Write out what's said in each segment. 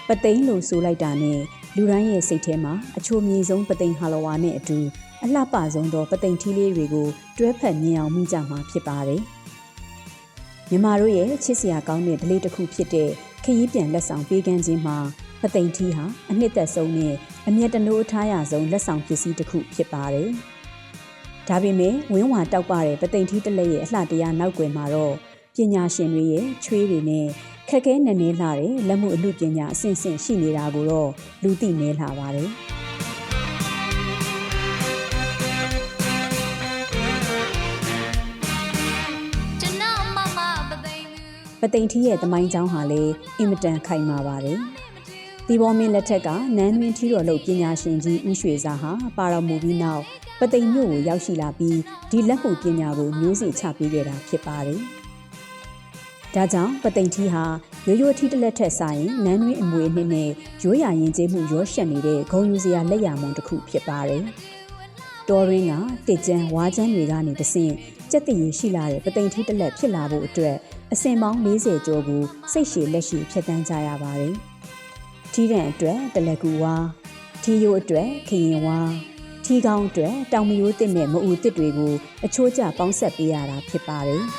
ပသိန်းလို့ဆိုလိုက်တာနဲ့လူတိုင်းရဲ့စိတ်ထဲမှာအချိုမြေဆုံးပသိန်းဟာလဝါနဲ့အတူအလှပဆုံးသောပသိန်းထီးလေးတွေကိုတွဲဖက်မြင်အောင်မိကြမှာဖြစ်ပါတယ်။မြန်မာတို့ရဲ့ချစ်စရာကောင်းတဲ့ဒလေးတစ်ခုဖြစ်တဲ့ခရီးပြန်လက်ဆောင်ပေးကမ်းခြင်းမှာပသိန်းထီးဟာအနှစ်သက်ဆုံးနဲ့အမျက်တနိုးအထားရဆုံးလက်ဆောင်ပစ္စည်းတစ်ခုဖြစ်ပါတယ်။ဒါပေမဲ့ဝင်းဝါတောက်ပတဲ့ပသိန်းထီးတစ်လက်ရဲ့အလှတရားနောက်ွယ်မှာတော့ပညာရှင်တွေရဲ့ချွေးတွေနဲ့ခက်ခဲနက်နဲလှတဲ့လက်မှုအမှုပညာအဆင့်ဆင့်ရှိနေတာကိုတော့လူသိနေလာပါတယ်။ပသိန်းထီးရဲ့သမိုင်းကြောင်းဟာလည်းအင်မတန်ခိုင်မာပါတယ်။ဒီပေါ်မင်းလက်ထက်ကနန်းတွင်ထီးတော်လုပ်ပညာရှင်ကြီးဦးရွှေစာဟာပါတော်မူပြီးနောက်ပသိမ်မြို့ကိုရောက်ရှိလာပြီးဒီလက်မှုပညာကိုမျိုးစေ့ချပေးခဲ့တာဖြစ်ပါတယ်။ဒါကြောင့်ပသိမ်ထီးဟာရိုးရိုးထီးတစ်လက်ထက်ဆိုင်နန်းတွင်အမွေအနှစ်နဲ့ရိုးရာရင်ကျေးမှုရောရှက်နေတဲ့ဂုံယူစရာလက်ရမုံတစ်ခုဖြစ်ပါတယ်။တော်ရင်းကတစ်ကျန်းဝါကျန်းတွေကနေတဆင့်ကြက်တည်ရှိလာတဲ့ပသိမ်ထီးတစ်လက်ဖြစ်လာဖို့အတွက်အစင်ပေါင်း40ကျော်ကိုစိတ်ရှည်လက်ရှိဖြတ်တန်းကြရပါတယ်။ထီးတန်အတွက်တလက်ကူဝါထီးရိုးအတွက်ခရင်ဝါထီးကောင်းအတွက်တောင်မရိုးတစ်နဲ့မအူတစ်တွေကိုအချိုးကျပေါင်းဆက်ပေးရတာဖြစ်ပါတယ်။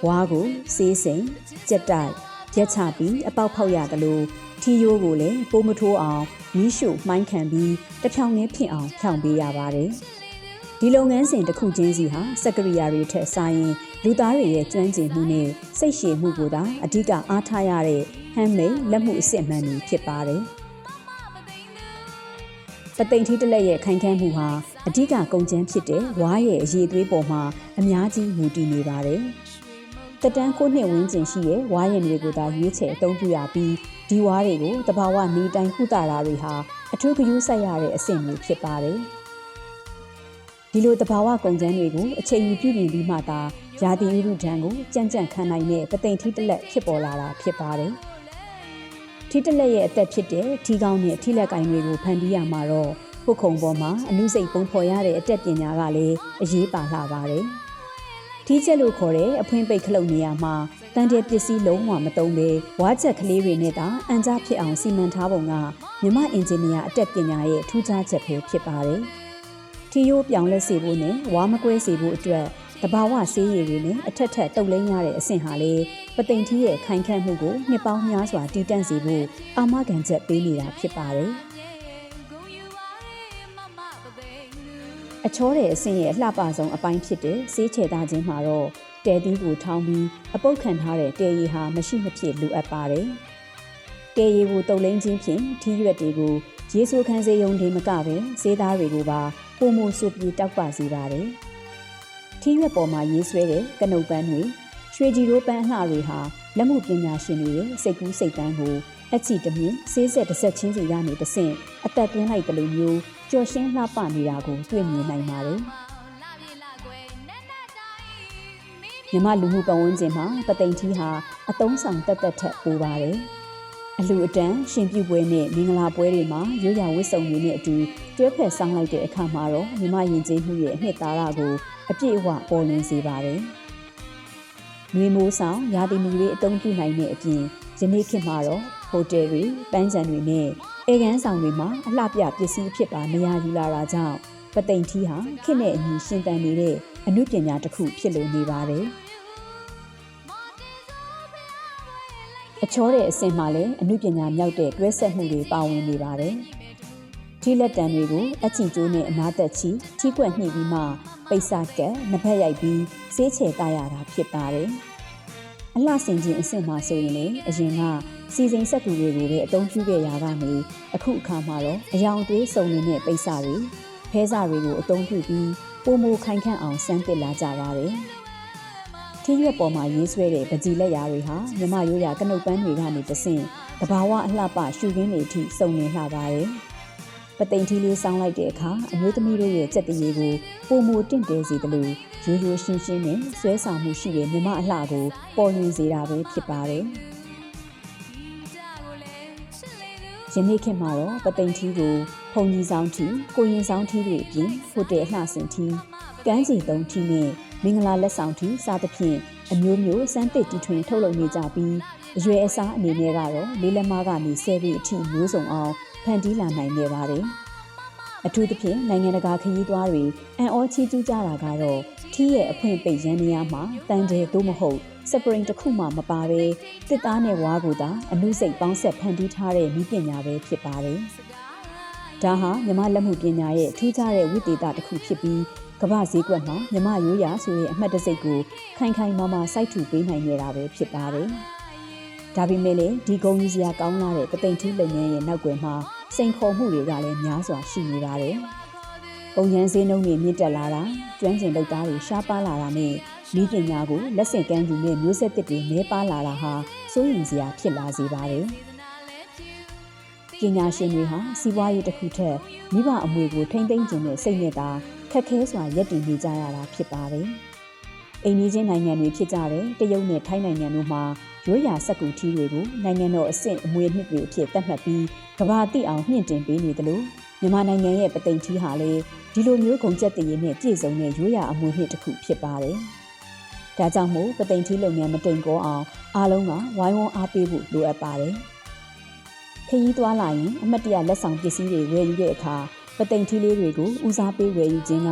ဝါကိုစေးစိမ်ကြက်တိုက်ရက်ချပြီးအပေါက်ဖောက်ရတယ်လို့ထီးရိုးကိုလည်းပိုးမထိုးအောင်မီးရှို့မှိုင်းခံပြီးတဖြောင်နဲ့ဖြစ်အောင်ဖြောင်ပေးရပါတယ်။ဒီလုပ်ငန်းစဉ်တစ်ခုချင်းစီဟာစက်ကရိယာတွေထက်ဆိုင်ရင်လူသားတွေရဲ့ကျွမ်းကျင်မှုနဲ့စိတ်ရှည်မှုကိုသာအဓိကအားထားရတဲ့ဟန်မိတ်လက်မှုအစစ်မှန်တွေဖြစ်ပါတယ်။ပသိမ်ထီးတစ်လက်ရဲ့ခိုင်ခန့်မှုဟာအဓိကကုန်ကျန်းဖြစ်တဲ့ဝါရဲ့အရည်အသွေးပေါ်မှာအများကြီးမူတည်နေပါတယ်။တက်တန်း9နှစ်ဝန်းကျင်ရှိတဲ့ဝါရင်တွေကိုသာရွေးချယ်အသုံးပြုရပြီးဒီဝါတွေကိုတဘာဝနေတိုင်းကုသတာတွေဟာအထူးဂရုစိုက်ရတဲ့အဆင့်မျိုးဖြစ်ပါတယ်။ဒီလိုတဘာဝကုန်ကျန်းတွေကိုအချိန်ယူပြုပြင်ပြီးမှသာရာသီဥတုဒဏ်ကိုကြံ့ကြံ့ခံနိုင်တဲ့ပသိမ်ထီးတစ်လက်ဖြစ်ပေါ်လာတာဖြစ်ပါတယ်။ထီးတစ်လက်ရဲ့အသက်ဖြစ်တဲ့ထီးကောင်းနဲ့ထီးလက်ကင်တွေကိုဖန်တီးရမှာတော့ပုတ်ခုံပေါ်မှာအနုစိတ်ပုံဖော်ရတဲ့အတတ်ပညာကလည်းအရေးပါလှပါတယ်။ထီးချက်လို့ခေါ်တဲ့အဖွင့်ပိတ်ခလုတ်နေရာမှာတန်တဲ့ပစ္စည်းလုံးဝမသုံးဘဲဝါချက်ကလေးတွေနဲ့သာအန်ကြားဖြစ်အောင်စီမံထားပုံကမြမအင်ဂျင်နီယာအတတ်ပညာရဲ့ထူးခြားချက်ပဲဖြစ်ပါတယ်။ထီးရိုးပြောင်းလဲစေဖို့နဲ့ဝါမကွဲစေဖို့အတွက်တဘာဝဆေးရည်တွေနဲ့အထက်ထက်တုပ်လိမ်းရတဲ့အဆင့်ဟာလေပသိမ်ထီးရဲ့ခိုင်ခန့်မှုကိုနှစ်ပေါင်းများစွာတည်တံ့စေဖို့အာမခံချက်ပေးနေတာဖြစ်ပါတယ်။အချောတဲ့အဆင့်ရဲ့အလှပဆုံးအပိုင်းဖြစ်တဲ့ဆေးချေသားခြင်းမှာတော့တဲသီးကိုထောင်းပြီးအပုတ်ခံထားတဲ့တဲရည်ဟာမရှိမဖြစ်လိုအပ်ပါတယ်။တဲရည်ကိုတုပ်လိမ်းခြင်းဖြင့်ထီးရွက်တွေကိုရေဆိုးခန်းစေးရုံတွေမကပဲဆေးသားတွေကိုပါပုံမဆူပြေတောက်ပစေပါတယ်။ထီးရွက်ပေါ်မှာရေးဆွဲတဲ့ကနုတ်ပန်းတွေရွှေကြည်ရိုးပန်းအလှတွေဟာလက်မှုပညာရှင်တွေရဲ့စိတ်ကူးစိတ်တန်းကိုအချီတမြင့်ဆေးဆက်တစ်ဆက်ချင်းစီကနေတဆင့်အသက်သွင်းလိုက်တယ်လို့မျိုးကြော်ရှင်းလှပနေတာကိုတွေ့မြင်နိုင်ပါတယ်။မြမလူမှုပတ်ဝန်းကျင်မှာပသိမ်ထီးဟာအသုံးဆောင်တက်တက်ထက်ပိုပါတယ်။အလူအတန်းရှင်ပြုပွဲနဲ့မင်္ဂလာပွဲတွေမှာရိုးရာဝတ်စုံတွေနဲ့အတူတွဲဖက်ဆောင်လိုက်တဲ့အခါမှာတော့မြမယဉ်ကျေးမှုရဲ့အနှစ်သာရကိုအပြည့်အဝပေါ်လွင်စေပါတယ်။နှွေမိုးဆောင်ရာသီမီတွေအသုံးပြုနိုင်တဲ့အပြင်ယနေ့ခေတ်မှာတော့ဟိုတယ်တွေပန်းခြံတွေနဲ့ဧကန်ဆောင်တွေမှာအလှပြပစ္စည်းအဖြစ်ပါနေရာယူလာတာကြောင့်ပသိမ်ထီးဟာခေတ်နဲ့အညီရှင်သန်နေတဲ့အမှုပညာတစ်ခုဖြစ်လို့နေပါတယ်။အချောတဲ့အဆင့်မှာလည်းအမှုပညာမြောက်တဲ့တွဲဆက်မှုတွေပါဝင်နေပါတယ်။ထီးလက်တံတွေကိုအချီကျိုးနဲ့အနားသက်ချီထီးကွက်ညှိပြီးမှပိတ်စာကက်နှစ်ဖက်ရိုက်ပြီးဆေးချေသားရတာဖြစ်ပါတယ်။အလှဆင်ခြင်းအဆင့်မှာဆိုရင်လည်းအရင်ကစီစိန်ဆက်တူတွေကိုလည်းအသုံးပြုခဲ့ရတာကနေအခုအခါမှာတော့အယောင်သွေးစုံနေတဲ့ပိတ်စာတွေဖဲစာတွေကိုအသုံးပြုပြီးပုံမခိုင်ခန့်အောင်စမ်းသစ်လာကြပါတယ်။ထီးရွက်ပေါ်မှာရေးဆွဲတဲ့ပကြီလက်ရာတွေဟာမြမရိုးရာကနုတ်ပန်းတွေကနေတဆင့်တဘာဝအလှပရှုခင်းတွေအထိစုံလင်လှပါတယ်။ပသိမ်ထီးလေးစောင်းလိုက်တဲ့အခါအမျိုးသမီးတို့ရဲ့ကြက်တရေကိုပုံမတင့်တယ်စေတယ်လို့ရိုးရိုးရှင်းရှင်းနဲ့ဆွဲဆောင်မှုရှိတဲ့မြမအလှကိုပေါ်လွင်စေတာပဲဖြစ်ပါတယ်။ယနေ့ခေတ်မှာတော့ပသိမ်ထီးကိုဖုန်ကြီးဆောင်ထီးကိုရင်ဆောင်ထီးတွေအပြင်ဟိုတယ်အလှဆင်ထီးကန်းစီသုံးထီးနဲ့ မင်္ဂလာလက်ဆောင်ထိစသဖြင့်အမျိုးမျိုးစမ်းသစ်တီထွင်ထုတ်လုပ်နေကြပြီးအရွယ်အစားအနေနဲ့ကတော့လေးလက်မကနေ10ပေအထိမျိုးစုံအောင်ဖန်တီးလာနိုင်ခဲ့ပါတယ်။အထူးသဖြင့်နိုင်ငံတကာခရီးသွားတွေအံ့ဩချီးကျူးကြတာကတော့ထီးရဲ့အဖွင့်ပိတ်ရန်နေရာမှာတန်တယ်သို့မဟုတ်စပရင်တစ်ခုမှမပါဘဲတစ်သားနဲ့ဝါးကိုသာအမှုစိတ်ပေါင်းဆက်ဖန်တီးထားတဲ့နည်းပညာပဲဖြစ်ပါတယ်။ဒါဟာမြမလက်မှုပညာရဲ့ထူးခြားတဲ့ဝိသေသတစ်ခုဖြစ်ပြီးကမ္ဘာဈေးကွက်မှာမြမရိုးရာဆိုတဲ့အမှတ်တစိတ်ကိုခိုင်ခိုင်မာမာစိုက်ထူပေးနိုင်နေတာပဲဖြစ်ပါတယ်။ဒါပေမဲ့လည်းဒီဂုဏ်ယူစရာကောင်းလာတဲ့ပသိမ်ထီးလုပ်ငန်းရဲ့နောက်ွယ်မှာစိန်ခေါ်မှုတွေကလည်းများစွာရှိနေပါတယ်။ပုံရန်ဈေးနှုန်းတွေမြင့်တက်လာတာကျွမ်းကျင်လုပ်သားတွေရှားပါလာတာနဲ့နည်းပညာကိုလက်ဆင့်ကမ်းယူတဲ့မျိုးဆက်သစ်တွေနှဲပါလာတာဟာစိုးရိမ်စရာဖြစ်လာစေပါတယ်။ပညာရှင်တွေဟာစီးပွားရေးတစ်ခုထက်မိဘအမွေကိုထိမ့်သိမ်းခြင်းနဲ့စိတ်နဲ့သာခက်ခဲစွာရပ်တည်နေကြရတာဖြစ်ပါတယ်။အိမ်နီးချင်းနိုင်ငံတွေဖြစ်ကြတဲ့တရုတ်နဲ့ထိုင်းနိုင်ငံတို့မှာရိုးရာစက္ကူထီးတွေကိုနိုင်ငံတော်အဆင့်အမွေအနှစ်တွေအဖြစ်သတ်မှတ်ပြီးကမ္ဘာသိအောင်မြင့်တင်ပေးနေသလိုမြန်မာနိုင်ငံရဲ့ပသိမ်ထီးဟာလည်းဒီလိုမျိုးဂုဏ်ကျက်တည်ရည်နဲ့ပြည့်စုံတဲ့ရိုးရာအမွေအနှစ်တစ်ခုဖြစ်ပါတယ်။ဒါကြောင့်မို့ပသိမ်ထီးလုပ်ငန်းမတိမ်ကောအောင်အားလုံးကဝိုင်းဝန်းအားပေးဖို့လိုအပ်ပါတယ်။ခရီးသွားလာရင်အမတ်တရလက်ဆောင်ပစ္စည်းတွေဝယ်ယူတဲ့အခါပသိမ်ထီးလေးတွေကိုဦးစားပေးဝယ်ယူခြင်းက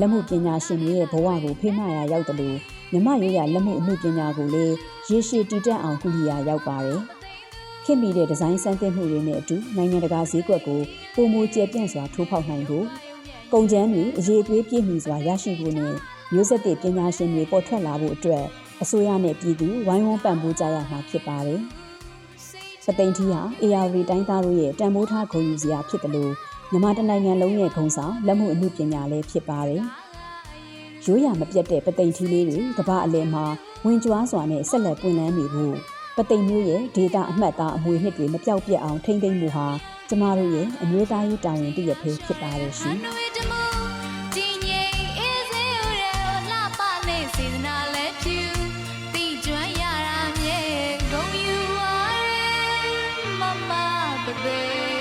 လက်မှုပညာရှင်တွေရဲ့ဘဝကိုဖေးမရာရောက်တယ်လို့မြမရိုးရာလက်မှုအမှုပညာကိုလည်းရေရှည်တည်တတ်အောင်ကူညီရာရောက်ပါတယ်။ခင်မိတဲ့ဒီဇိုင်းစမ်းသစ်မှုတွေနဲ့အတူနိုင်ငံတကာဈေးကွက်ကိုပုံမူကျပြန့်စွာထိုးဖောက်နိုင်ဖို့ကုန်ကျန်းတွေအရေးအသွေးပြည့်မီစွာရရှိဖို့နဲ့မျိုးဆက်သစ်ပညာရှင်တွေပေါ်ထွက်လာဖို့အတွက်အစိုးရနဲ့ပြည်သူဝိုင်းဝန်းပံ့ပိုးကြရမှာဖြစ်ပါတယ်။ပသိမ်ထီးဟာ AR တိုင်းသားတို့ရဲ့တန်ဖိုးထားဂုဏ်ယူစရာဖြစ်တယ်လို့မြန်မာတနိုင်ငံလုံးရဲ့ဂုဏ်ဆောင်လက်မှုအမှုပညာလည်းဖြစ်ပါတယ်။ရိုးရာမပြတ်တဲ့ပသိမ်ထီးလေးတွေကမ္ဘာအလယ်မှာဝင်ကြွားစွာနဲ့ဆက်လက်ပွင့်လန်းနေဖို့ပသိမ်မျိုးရဲ့ဒေတာအမှတ်သားအမွေနှစ်တွေမပြောက်ပြတ်အောင်ထိမ့်သိမ်းမှုဟာကျမတို့ရဲ့အမျိုးသားရေးတာဝန်တစ်ရပ်ပဲဖြစ်ပါတယ်ရှင်။Baby